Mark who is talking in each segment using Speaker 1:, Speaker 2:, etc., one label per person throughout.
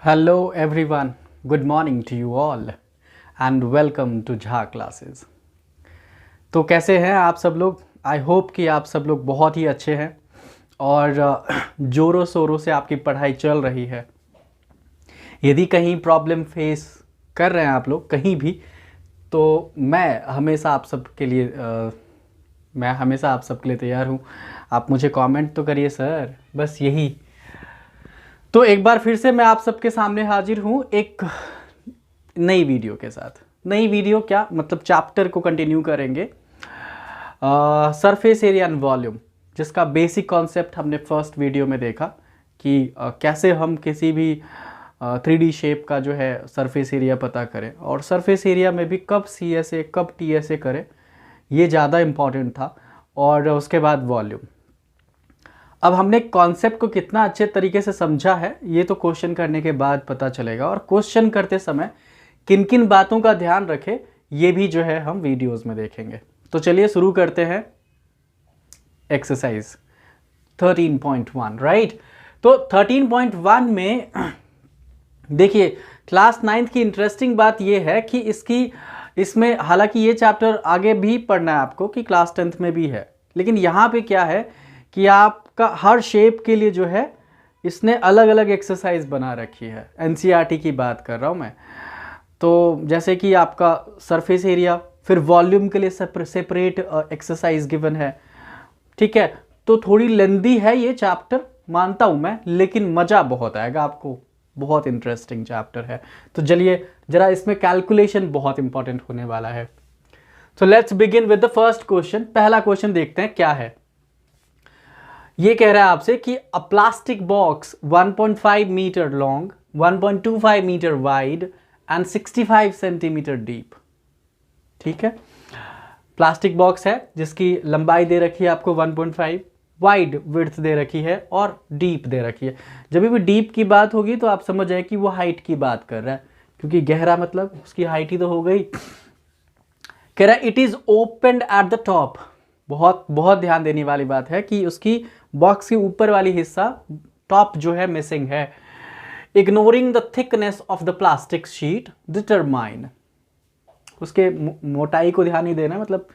Speaker 1: Hello everyone, good morning to you all and welcome to Jha classes. तो कैसे हैं आप सब लोग? आई होप कि आप सब लोग बहुत ही अच्छे हैं और ज़ोरों शोरों से आपकी पढ़ाई चल रही है। यदि कहीं प्रॉब्लम फेस कर रहे हैं आप लोग कहीं भी, तो मैं हमेशा आप सबके लिए तैयार हूँ। आप मुझे कमेंट तो करिए सर, बस यही। तो एक बार फिर से मैं आप सबके सामने हाजिर हूँ एक नई वीडियो के साथ। नई वीडियो क्या मतलब, चैप्टर को कंटिन्यू करेंगे सरफेस एरिया एंड वॉल्यूम, जिसका बेसिक कॉन्सेप्ट हमने फर्स्ट वीडियो में देखा कि कैसे हम किसी भी 3D शेप का जो है सरफेस एरिया पता करें, और सरफेस एरिया में भी कब CSA कब TSA करें, ये ज़्यादा इम्पॉर्टेंट था। और उसके बाद वॉल्यूम। अब हमने कॉन्सेप्ट को कितना अच्छे तरीके से समझा है ये तो क्वेश्चन करने के बाद पता चलेगा, और क्वेश्चन करते समय किन किन बातों का ध्यान रखें ये भी जो है हम वीडियोस में देखेंगे। तो चलिए शुरू करते हैं एक्सरसाइज 13.1, राइट। तो 13.1 में देखिए क्लास 9th की इंटरेस्टिंग बात ये है कि इसमें हालांकि ये चैप्टर आगे भी पढ़ना है आपको कि क्लास 10th में भी है, लेकिन यहाँ पे क्या है कि आपका हर शेप के लिए जो है इसने अलग अलग एक्सरसाइज बना रखी है। NCERT की बात कर रहा हूँ मैं। तो जैसे कि आपका सरफेस एरिया, फिर वॉल्यूम के लिए सेपरेट एक्सरसाइज गिवन है, ठीक है। तो थोड़ी लेंदी है ये चैप्टर, मानता हूँ मैं, लेकिन मज़ा बहुत आएगा आपको, बहुत इंटरेस्टिंग चैप्टर है। तो चलिए जरा इसमें कैलकुलेशन बहुत इंपॉर्टेंट होने वाला है। तो let's begin with the first question. पहला क्वेश्चन देखते हैं क्या है। ये कह रहा है आपसे कि a plastic box 1.5 metre long, 1.25 metre wide and 65 centimetre deep, ठीक है। प्लास्टिक बॉक्स है जिसकी लंबाई दे रखी है आपको 1.5, वाइड विड्थ दे रखी है और डीप दे रखी है। जब भी डीप की बात होगी तो आप समझ जाए कि वो हाइट की बात कर रहा है, क्योंकि गहरा मतलब उसकी हाइट ही तो हो गई। कह रहा है it is opened at the top. बहुत बहुत ध्यान देने वाली बात है कि उसकी बॉक्स के ऊपर वाली हिस्सा, टॉप जो है, मिसिंग है। Ignoring the thickness of the plastic sheet determine, उसके मोटाई को ध्यान नहीं देना, मतलब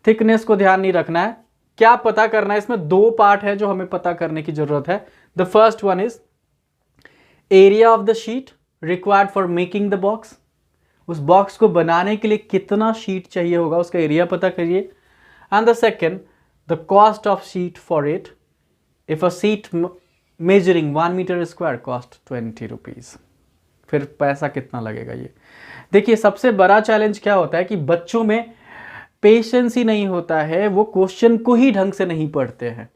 Speaker 1: थिकनेस को ध्यान नहीं रखना है। क्या पता करना है, इसमें दो पार्ट है जो हमें पता करने की जरूरत है। The first one is area of the sheet required for making the box. उस बॉक्स को बनाने के लिए कितना शीट चाहिए होगा उसका एरिया पता करिए। And the second, the cost of sheet for it. If a sheet measuring 1 metre square cost 20 rupees. फिर पैसा कितना लगेगा ये। देखिए सबसे बड़ा चैलेंज क्या होता है कि बच्चों में पेशेंस ही नहीं होता है, वो क्वेश्चन को ही ढंग से नहीं पढ़ते हैं।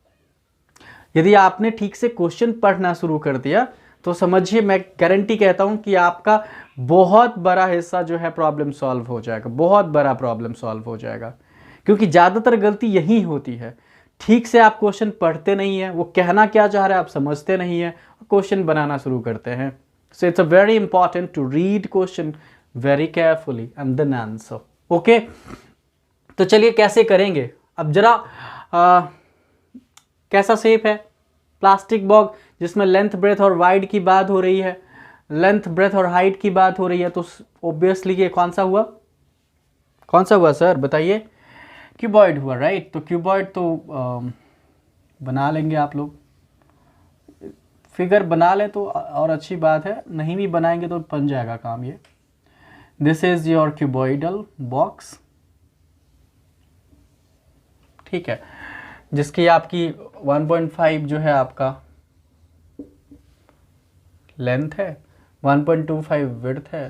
Speaker 1: यदि आपने ठीक से क्वेश्चन पढ़ना शुरू कर दिया तो समझिए, मैं गारंटी कहता हूं कि आपका बहुत बड़ा हिस्सा जो है प्रॉब्लम सॉल्व हो जाएगा, बहुत बड़ा प्रॉब्लम सॉल्व हो जाएगा। क्योंकि ज़्यादातर गलती यही होती है, ठीक से आप क्वेश्चन पढ़ते नहीं है, वो कहना क्या चाह रहा है आप समझते नहीं है, क्वेश्चन बनाना शुरू करते हैं। So it's a very important to read question very carefully and then answer, okay. तो चलिए कैसे करेंगे अब जरा। कैसा शेप है, प्लास्टिक बॉक्स जिसमें लेंथ ब्रेथ और वाइड की बात हो रही है, लेंथ ब्रेथ और हाइट की बात हो रही है, तो ऑब्वियसली ये कौन सा हुआ सर बताइए? क्यूबॉइड हुआ, राइट। तो क्यूबॉइड तो बना लेंगे आप लोग, फिगर बना ले तो और अच्छी बात है, नहीं भी बनाएंगे तो बन जाएगा काम ये। This is your cuboidal box, ठीक है, जिसकी आपकी 1.5 जो है आपका लेंथ है, 1.25 विड्थ है,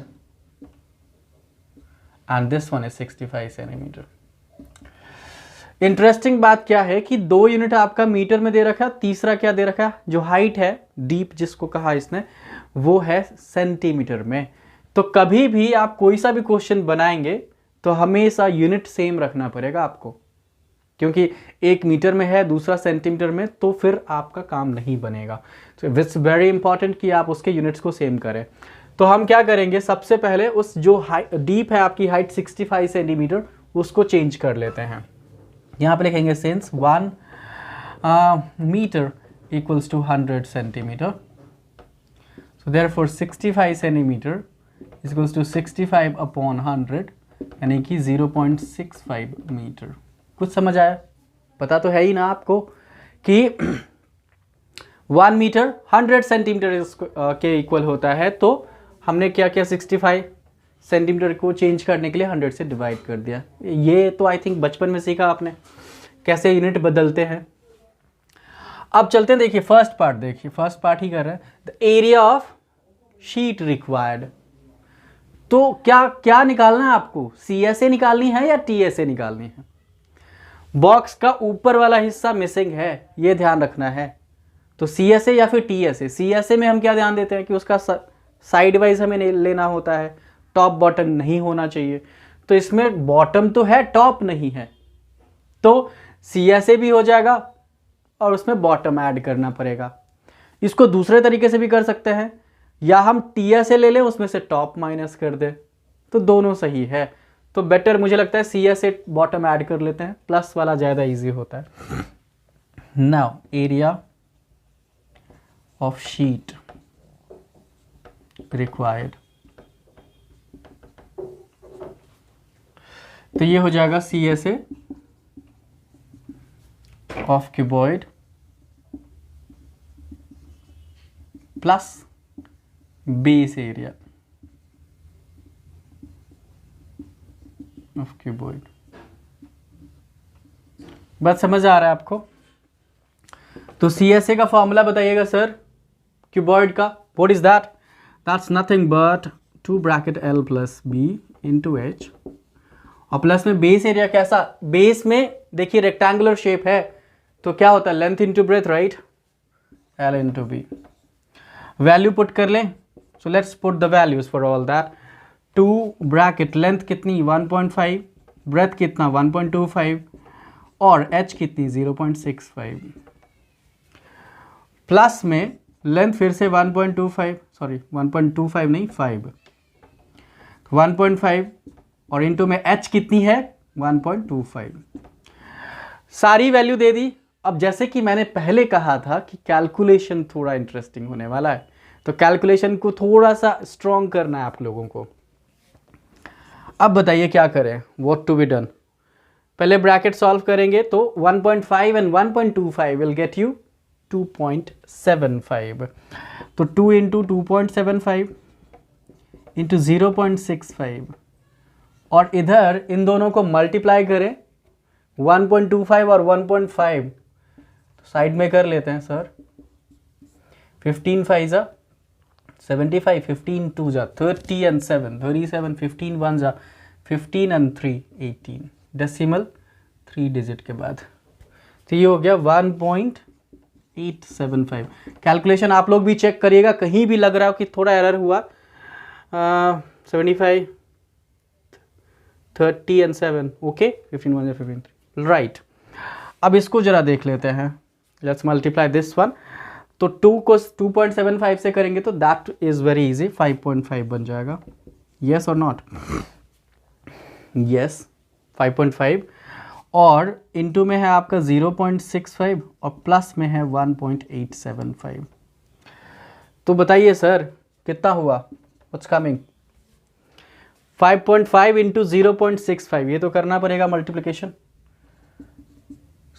Speaker 1: and this one is 65 centimetre. Interesting बात क्या है कि 2 यूनिट आपका मीटर में दे रखा है, तीसरा क्या दे रखा है, जो हाइट है डीप जिसको कहा इसने, वो है सेंटीमीटर में। तो कभी भी आप कोई सा भी क्वेश्चन बनाएंगे तो हमेशा यूनिट सेम रखना पड़ेगा आपको, क्योंकि एक मीटर में है दूसरा सेंटीमीटर में, तो फिर आपका काम नहीं बनेगा। तो इट्स वेरी इंपॉर्टेंट कि आप उसके यूनिट्स को सेम करें। तो हम क्या करेंगे, सबसे पहले उस जो डीप है आपकी हाइट 65 सेंटीमीटर, उसको चेंज कर लेते हैं। यहाँ पे लिखेंगे since 1 metre equals to 100 centimetre, So therefore 65 centimetre equals to 65 upon 100 यानी कि 0.65 मीटर। कुछ समझ आया? पता तो है ही ना आपको कि 1 मीटर 100 सेंटीमीटर के इक्वल होता है, तो हमने क्या किया 65 सेंटीमीटर को चेंज करने के लिए 100 से डिवाइड कर दिया। ये तो आई थिंक बचपन में सीखा आपने कैसे यूनिट बदलते हैं। अब चलते हैं, देखिए फर्स्ट पार्ट, देखिए फर्स्ट पार्ट ही कर रहे हैं, the area of sheet required. तो क्या क्या निकालना है आपको, CSA निकालनी है या TSA निकालनी है? बॉक्स का ऊपर वाला हिस्सा मिसिंग है, ये ध्यान रखना है। तो CSA या फिर TSA। CSA में हम क्या ध्यान देते हैं कि उसका साइड वाइज हमें लेना होता है, टॉप बॉटम नहीं होना चाहिए। तो इसमें बॉटम तो है, टॉप नहीं है, तो CSA भी हो जाएगा और उसमें बॉटम ऐड करना पड़ेगा। इसको दूसरे तरीके से भी कर सकते हैं, या हम TSA ले लें उसमें से टॉप माइनस कर दें, तो दोनों सही है। तो बेटर मुझे लगता है CSA बॉटम ऐड कर लेते हैं, प्लस वाला ज़्यादा इजी होता है। Now area of sheet required, तो ये हो जाएगा CSA of cuboid plus base area of cuboid. बात समझ आ रहा है आपको? तो CSA का फॉर्मूला बताइएगा सर क्यूबॉइड का। What is that? That's nothing but 2 bracket L plus B into H, और प्लस में बेस एरिया। कैसा बेस में? देखिए रेक्टेंगुलर शेप है, तो क्या होता है length into breadth, right? L into B। Value put कर लें, so let's put the values for all that. 2 bracket length कितनी 1.5, ब्रेथ कितना 1.25 और H कितनी 0.65, प्लस में लेंथ फिर से 1.25, सॉरी 1.25 नहीं 5, 1.5 और इनटू में H कितनी है 1.25। सारी वैल्यू दे दी। अब जैसे कि मैंने पहले कहा था कि कैलकुलेशन थोड़ा इंटरेस्टिंग होने वाला है, तो कैलकुलेशन को थोड़ा सा स्ट्रॉन्ग करना है आप लोगों को। अब बताइए क्या करें, व्हाट टू बी डन। पहले ब्रैकेट सॉल्व करेंगे, तो 1.5 एंड 1.25 विल गेट यू 2.75। तो 2 इंटू 2.75 इंटू 0.65, और इधर इन दोनों को मल्टीप्लाई करें 1.25 और 1.5, तो साइड में कर लेते हैं सर। 15 5 जा 75, 15 2 जा 30 एंड 7 37, 15 1 जा 15 एंड 3 18, डेसिमल 3 डिजिट के बाद। तो ये हो गया 1.875। कैलकुलेशन आप लोग भी चेक करिएगा, कहीं भी लग रहा हो कि थोड़ा एरर हुआ। 75 30 एंड 7, ओके 15 1 15 3, राइट। अब इसको जरा देख लेते हैं, लेट्स मल्टीप्लाई दिस वन। तो 2 को 2.75 से करेंगे तो दैट इज वेरी इजी, 5.5 बन जाएगा। यस और नॉट? यस 5.5, और इनटू में है आपका 0.65 और प्लस में है 1.875। तो बताइए सर कितना हुआ, व्हाट्स कमिंग? 5.5 इंटू 0.65, ये तो करना पड़ेगा मल्टीप्लिकेशन।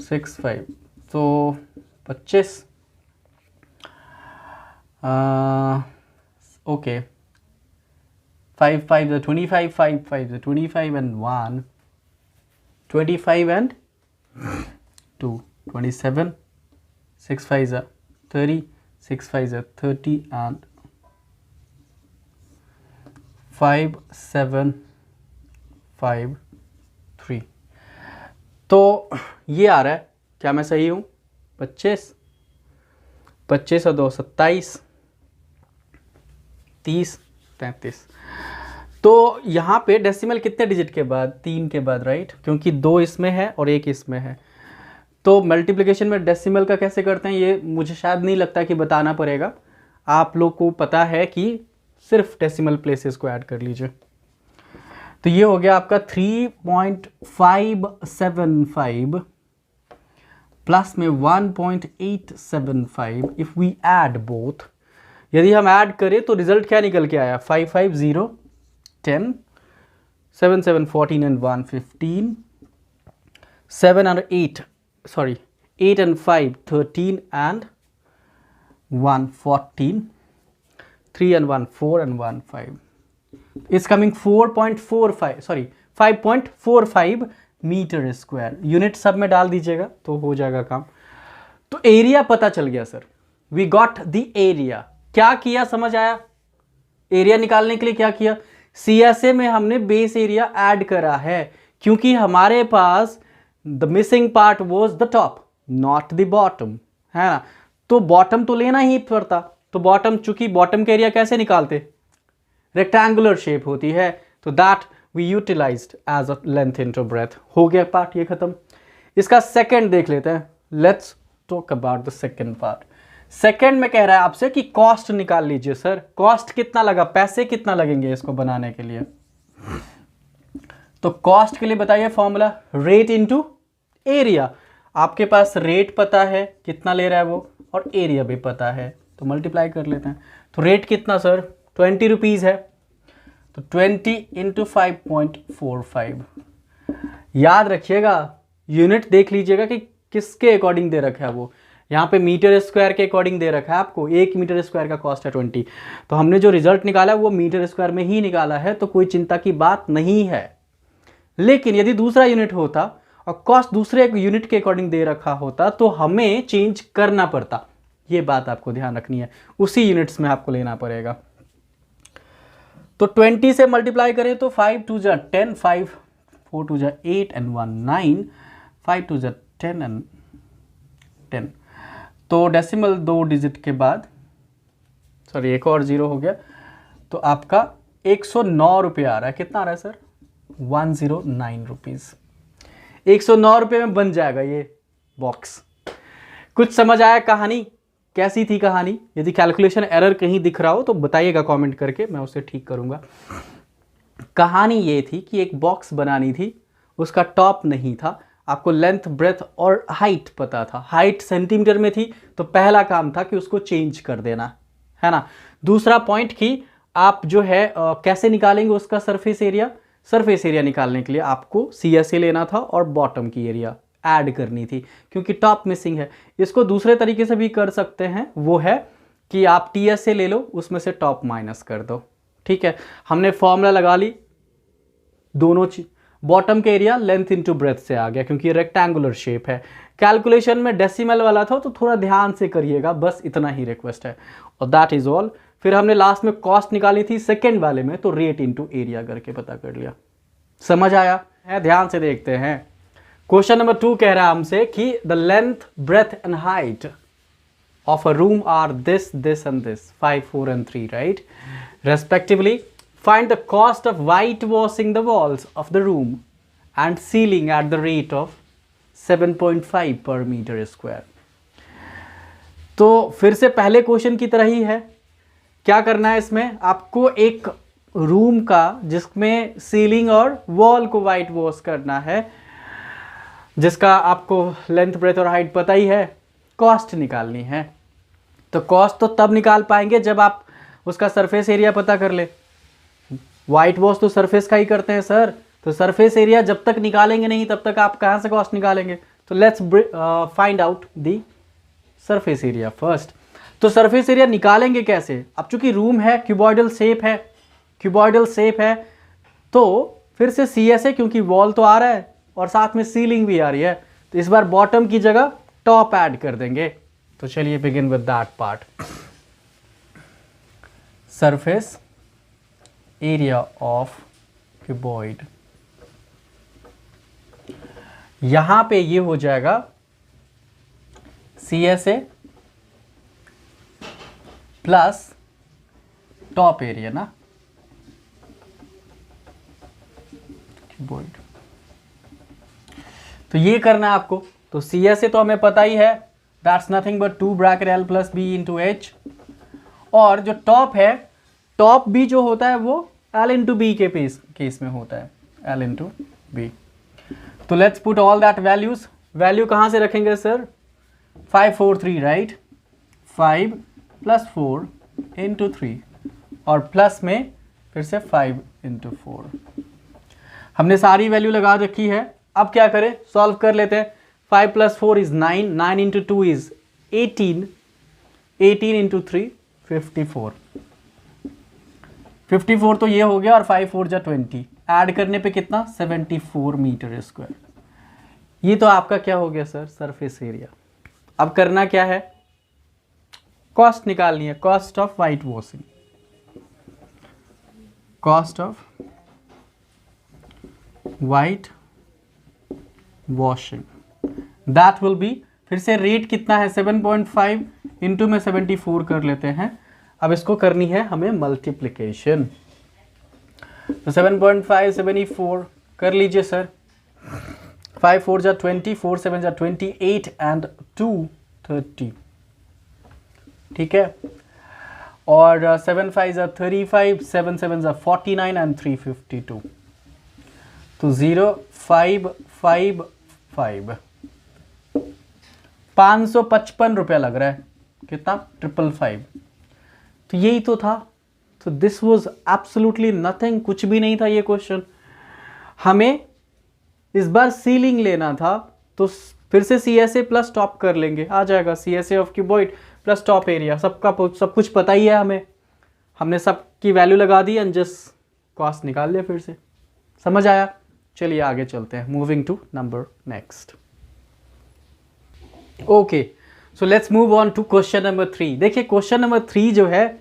Speaker 1: 65 तो 25, ओके 5 5 25, 5 5 25 एंड 1 25 एंड 2 27, 6 5 30, 6 5 30 एंड 5 7 5 3। तो ये आ रहा है, क्या मैं सही हूँ? 25 25 और 2 27, 30 33। तो यहाँ पे डेसिमल कितने डिजिट के बाद? 3 के बाद, राइट? क्योंकि 2 इसमें है और 1 इसमें है। तो मल्टीप्लिकेशन में डेसिमल का कैसे करते हैं ये मुझे शायद नहीं लगता कि बताना पड़ेगा, आप लोग को पता है कि सिर्फ डेसिमल प्लेसेस को ऐड कर लीजिए। तो ये हो गया आपका 3.575 प्लस में 1.875। इफ वी ऐड बोथ, यदि हम ऐड करें तो रिजल्ट क्या निकल के आया, 5 5 0 10, 7 7 14 and 1 15, 7 and 8 sorry 8 and 5 13 and 1 14, 3 and 1 4 and 1 5. It's coming 4.45 sorry 5.45 metre square. Unit सब में डाल दीजिएगा तो हो जाएगा काम. तो एरिया पता चल गया sir. We got the area. क्या किया समझ आया? एरिया निकालने के लिए क्या किया, CSA में हमने बेस एरिया ऐड करा है, क्योंकि हमारे पास the missing part was the top not the bottom, है ना. तो बॉटम तो लेना ही पड़ता. तो बॉटम, चूंकि बॉटम का एरिया कैसे निकालते, रेक्टेंगुलर शेप होती है, तो that we utilized as a length into breadth. हो गया पार्ट ये खत्म. इसका सेकंड देख लेते हैं. Let's talk about the second part. Second में कह रहा है आपसे कि कॉस्ट निकाल लीजिए. सर कॉस्ट कितना लगा, पैसे कितना लगेंगे इसको बनाने के लिए. तो कॉस्ट के लिए बताइए फॉर्मूला, रेट इनटू एरिया. आपके पास रेट पता है कितना ले रहा है वो, और एरिया भी पता है, तो मल्टीप्लाई कर लेते हैं. तो रेट कितना सर, 20 रुपीज़ है, तो 20 इंटू 5.45. याद रखिएगा, यूनिट देख लीजिएगा कि किसके अकॉर्डिंग दे रखा है वो. यहाँ पे मीटर स्क्वायर के अकॉर्डिंग दे रखा है आपको. 1 मीटर स्क्वायर का कॉस्ट है 20, तो हमने जो रिजल्ट निकाला है वो मीटर स्क्वायर में ही निकाला है, तो कोई चिंता की बात नहीं है. लेकिन यदि दूसरा यूनिट होता और कॉस्ट दूसरे यूनिट के अकॉर्डिंग दे रखा होता तो हमें चेंज करना पड़ता. ये बात आपको ध्यान रखनी है, उसी यूनिट्स में आपको लेना पड़ेगा. तो 20 से मल्टीप्लाई करें तो 5 2 जा 10, 5 4 2 जा 8 एंड 1 9, 5 2 जा 10 एंड 10. तो डेसिमल 2 डिजिट के बाद, सॉरी एक और जीरो हो गया, तो आपका 109 रुपये आ रहा है. कितना आ रहा है सर, 109 रुपीज़. 109 रुपये में बन जाएगा ये बॉक्स. कुछ समझ आया कहानी, कैसी थी कहानी? यदि कैलकुलेशन एरर कहीं दिख रहा हो तो बताइएगा कमेंट करके, मैं उसे ठीक करूंगा. कहानी ये थी कि एक बॉक्स बनानी थी, उसका टॉप नहीं था, आपको लेंथ ब्रेथ और हाइट पता था. हाइट सेंटीमीटर में थी, तो पहला काम था कि उसको चेंज कर देना, है ना. दूसरा पॉइंट कि आप जो है कैसे निकालेंगे उसका सरफेस एरिया. सरफेस एरिया निकालने के लिए आपको CSA लेना था और बॉटम की एरिया ऐड करनी थी, क्योंकि टॉप मिसिंग है. इसको दूसरे तरीके से भी कर सकते हैं, वो है कि आप TSA ले लो, उसमें से टॉप माइनस कर दो. ठीक है, हमने फॉर्मूला लगा ली. दोनों बॉटम का एरिया लेंथ इनटू ब्रेथ से आ गया, क्योंकि रेक्टेंगुलर शेप है. कैलकुलेशन में डेसिमल वाला था, तो थोड़ा ध्यान से करिएगा, बस इतना ही रिक्वेस्ट है, और दैट इज ऑल. फिर हमने लास्ट में कॉस्ट निकाली थी सेकेंड वाले में, तो रेट इनटू एरिया करके पता कर लिया. समझ आया है? ध्यान से देखते हैं. क्वेश्चन नंबर 2 कह रहा है हमसे कि the length breadth and height of a room are this this and this, 5 4 and 3, right, respectively. Find the cost of white washing the walls of the room and ceiling at the rate of 7.5 per metre square. तो फिर से पहले question की तरह ही है. क्या करना है इसमें, आपको एक रूम का जिसमें सीलिंग और वॉल को वाइट वॉश करना है, जिसका आपको लेंथ ब्रेथ और हाइट पता ही है, कॉस्ट निकालनी है. तो कॉस्ट तो तब निकाल पाएंगे जब आप उसका सरफेस एरिया पता कर ले. वाइट वॉश तो सरफेस का ही करते हैं सर, तो सरफेस एरिया जब तक निकालेंगे नहीं तब तक आप कहाँ से कॉस्ट निकालेंगे. तो let's find out the surface area first. तो सरफेस एरिया निकालेंगे कैसे, अब चूंकि रूम है, क्यूबॉइडल शेप है, क्यूबॉइडल शेप है, तो फिर से CSA, क्योंकि वॉल तो आ रहा है और साथ में सीलिंग भी आ रही है, तो इस बार बॉटम की जगह टॉप ऐड कर देंगे. तो चलिए begin with that part. Surface area of cuboid, यहां पे ये हो जाएगा CSA प्लस टॉप एरिया ना, क्यूबॉइड. तो ये करना है आपको. तो CSA तो हमें पता ही है, that's nothing but 2 bracket L plus B into H. और जो टॉप है, टॉप भी जो होता है वो L इंटू B के केस में होता है, L इंटू B. तो let's put all that values. Value कहाँ से रखेंगे सर, 5 4 3, राइट. 5 प्लस 4 इंटू 3 और प्लस में फिर से 5 इंटू 4। हमने सारी वैल्यू लगा रखी है। अब क्या करें, सॉल्व कर लेते हैं। 5 + 4 इज 9, 9 इंटू 2 इज 18, 18 इंटू 3 54, 54 तो ये हो गया, और 5 4 जा 20, ऐड करने पे कितना 74 मीटर स्क्वायर। ये तो आपका क्या हो गया सर, सरफेस एरिया। अब करना क्या है, कॉस्ट निकालनी है, cost of white washing, cost of white washing, that will be, फिर से रेट कितना है 7.5 इंटू में 74 कर लेते हैं। अब इसको करनी है हमें मल्टीप्लिकेशन, तो 7.5 74 कर लीजिए सर। 5 4 जा 20, 4 7 जा 28 एंड 2 30, ठीक है। और 7 5 जा 35, 7 7 जा 49 एंड 3 52, तो 0 5 5 5, 555 रुपया लग रहा है, कितना 555, तो यही तो था। तो दिस वॉज एब्सोल्युटली नथिंग, कुछ भी नहीं था ये क्वेश्चन। हमें इस बार सीलिंग लेना था, तो फिर से CSA प्लस टॉप कर लेंगे, आ जाएगा CSA of cuboid plus top area, सब कुछ पता ही है हमें, हमने सब की वैल्यू लगा दी एंड जस्ट कॉस्ट निकाल लिया। फिर से समझ आया। चलिए आगे चलते हैं, moving to number next. Okay, so let's move on to question number 3। देखिए क्वेश्चन नंबर 3 जो है,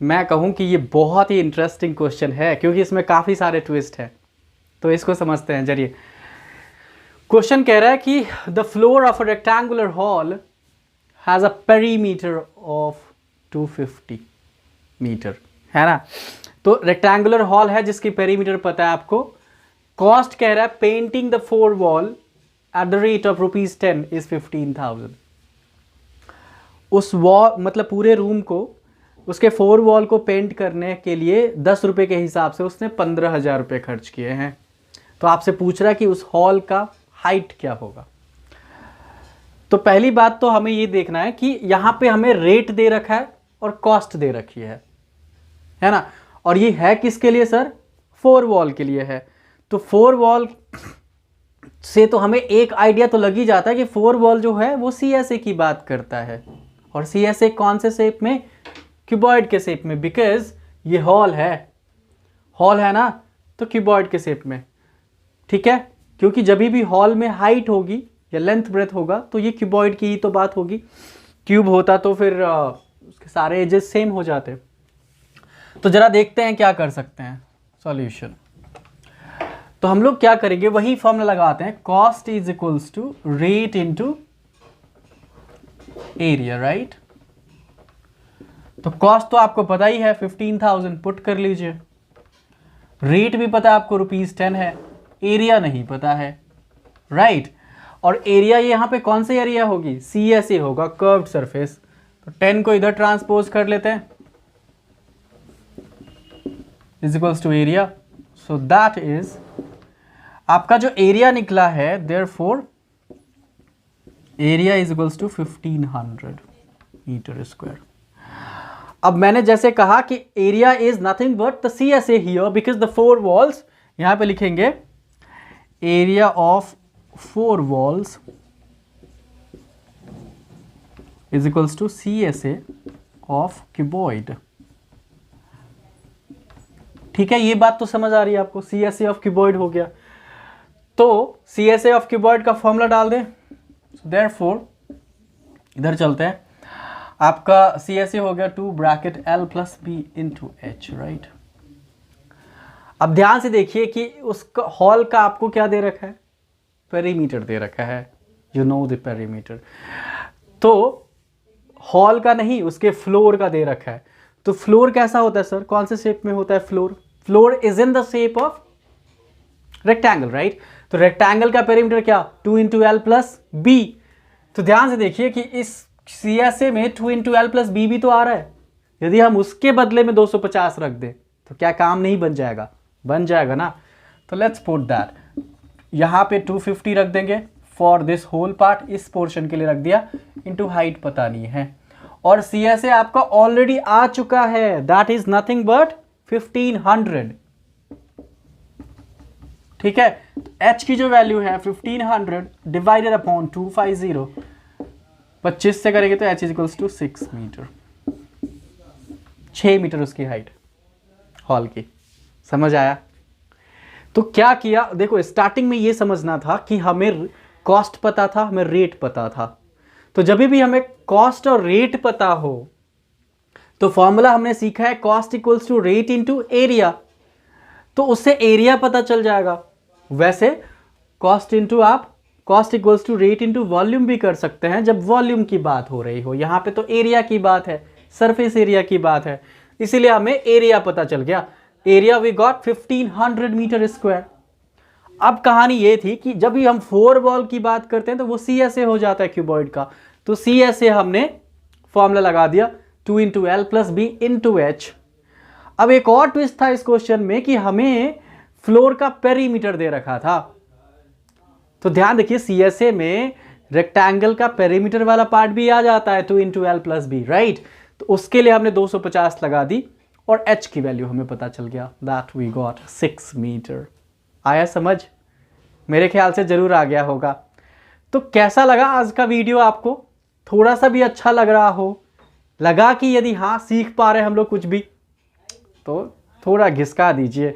Speaker 1: मैं कहूँ कि ये बहुत ही इंटरेस्टिंग क्वेश्चन है, क्योंकि इसमें काफ़ी सारे ट्विस्ट हैं। तो इसको समझते हैं। चलिए, क्वेश्चन कह रहा है कि the floor of a rectangular hall has a perimeter of 250 metre, है ना। तो रेक्टेंगुलर हॉल है जिसकी पेरीमीटर पता है आपको। कॉस्ट कह रहा है painting the 4 wall at the rate of ₹10 is 15,000। उस वॉल मतलब पूरे रूम को, उसके 4 वॉल को पेंट करने के लिए 10 रुपये के हिसाब से उसने 15,000 रुपये खर्च किए हैं। तो आपसे पूछ रहा है कि उस हॉल का हाइट क्या होगा। तो पहली बात तो हमें ये देखना है कि यहाँ पे हमें रेट दे रखा है और कॉस्ट दे रखी है ना। और ये है किसके लिए सर, 4 वॉल के लिए है। तो 4 वॉल से तो हमें एक आइडिया तो लग ही जाता है कि 4 वॉल जो है वो CSA की बात करता है, और CSA कौन से शेप में, क्यूबॉइड के शेप में, बिकॉज ये हॉल है ना, तो क्यूबॉइड के शेप में, ठीक है। क्योंकि जब भी हॉल में हाइट होगी या लेंथ ब्रेथ होगा तो ये क्यूबॉइड की ही तो बात होगी। क्यूब होता तो फिर उसके सारे एजेस सेम हो जाते। तो जरा देखते हैं क्या कर सकते हैं सॉल्यूशन। तो हम लोग क्या करेंगे, वही फॉर्मूला लगाते हैं, cost is equals to rate into area, right. तो कॉस्ट तो आपको पता ही है 15,000, पुट कर लीजिए। रेट भी पता है आपको ₹10 है, एरिया नहीं पता है, राइट। और एरिया यहाँ पे कौन सी एरिया होगी, CSA होगा, कर्व्ड सरफेस। तो 10 को इधर ट्रांसपोज कर लेते हैं, is equals to area. So that is आपका जो एरिया निकला है, therefore area is equals to 1500 metre square. अब मैंने जैसे कहा कि area is nothing but the CSA here, because the 4 walls, यहां पे लिखेंगे area of 4 walls is equals to CSA of cuboid. ठीक है, ये बात तो समझ आ रही है आपको, CSA ऑफ क्यूबॉइड हो गया। तो CSA ऑफ क्यूबॉइड का फॉर्मूला डाल दें। देयरफॉर इधर चलते हैं, आपका CSA हो गया 2 bracket L plus B into H, right. अब ध्यान से देखिए कि उसका हॉल का आपको क्या दे रखा है, पेरीमीटर दे रखा है, यू नो द पेरीमीटर। तो हॉल का नहीं, उसके फ्लोर का दे रखा है। तो फ्लोर कैसा होता है सर, कौन से शेप में होता है floor, floor is in the shape of rectangle, right. तो रेक्टेंगल का पेरीमीटर क्या, 2 इंटू L प्लस B। तो ध्यान से देखिए कि इस CSA में 2 इंटू L प्लस B भी तो आ रहा है। यदि हम उसके बदले में 250 रख दें तो क्या काम नहीं बन जाएगा, बन जाएगा ना। तो लेट्स पुट दैट, यहाँ पे 250 रख देंगे फॉर दिस होल पार्ट, इस पोर्शन के लिए रख दिया, इंटू हाइट पता नहीं है। और CSA आपका ऑलरेडी आ चुका है, दैट इज नथिंग बट 1500। ठीक है, H की जो वैल्यू है 1500 डिवाइडेड अपॉन 250, 25 से करेंगे तो H equals to 6 metre, 6 metre उसकी हाइट हॉल की। समझ आया? तो क्या किया, देखो स्टार्टिंग में ये समझना था कि हमें कॉस्ट पता था, हमें रेट पता था। तो जब भी हमें कॉस्ट और रेट पता हो तो फॉर्मूला हमने सीखा है cost equals to rate into area, तो उससे एरिया पता चल जाएगा। वैसे कॉस्ट इनटू आप cost equals to rate into volume भी कर सकते हैं जब वॉल्यूम की बात हो रही हो। यहां पे तो एरिया की बात है, सरफेस एरिया की बात है, इसीलिए हमें एरिया पता चल गया। Area we got 1500 metre square. अब कहानी ये थी कि जब भी हम 4 वॉल की बात करते हैं तो वो CSA हो जाता है क्यूबॉइड का, तो CSA हमने फॉर्मूला लगा दिया 2 into L plus B into H. अब एक और ट्विस्ट था इस क्वेश्चन में कि हमें फ्लोर का पेरीमीटर दे रखा था। तो ध्यान देखिए CSA में रेक्टेंगल का पेरीमीटर वाला पार्ट भी आ जाता है 2 into L plus B, right. तो उसके लिए हमने 250 लगा दी और H की वैल्यू हमें पता चल गया, दैट वी गॉट 6 मीटर। आया समझ? मेरे ख्याल से जरूर आ गया होगा। तो कैसा लगा आज का वीडियो आपको? थोड़ा सा भी अच्छा लग रहा हो, लगा कि यदि हाँ सीख पा रहे हम लोग कुछ भी, तो थोड़ा घिसका दीजिए,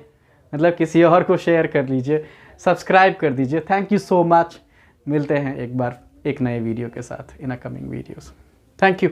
Speaker 1: मतलब किसी और को शेयर कर लीजिए, सब्सक्राइब कर दीजिए। Thank you so much. मिलते हैं एक बार एक नए वीडियो के साथ in a coming videos. Thank you.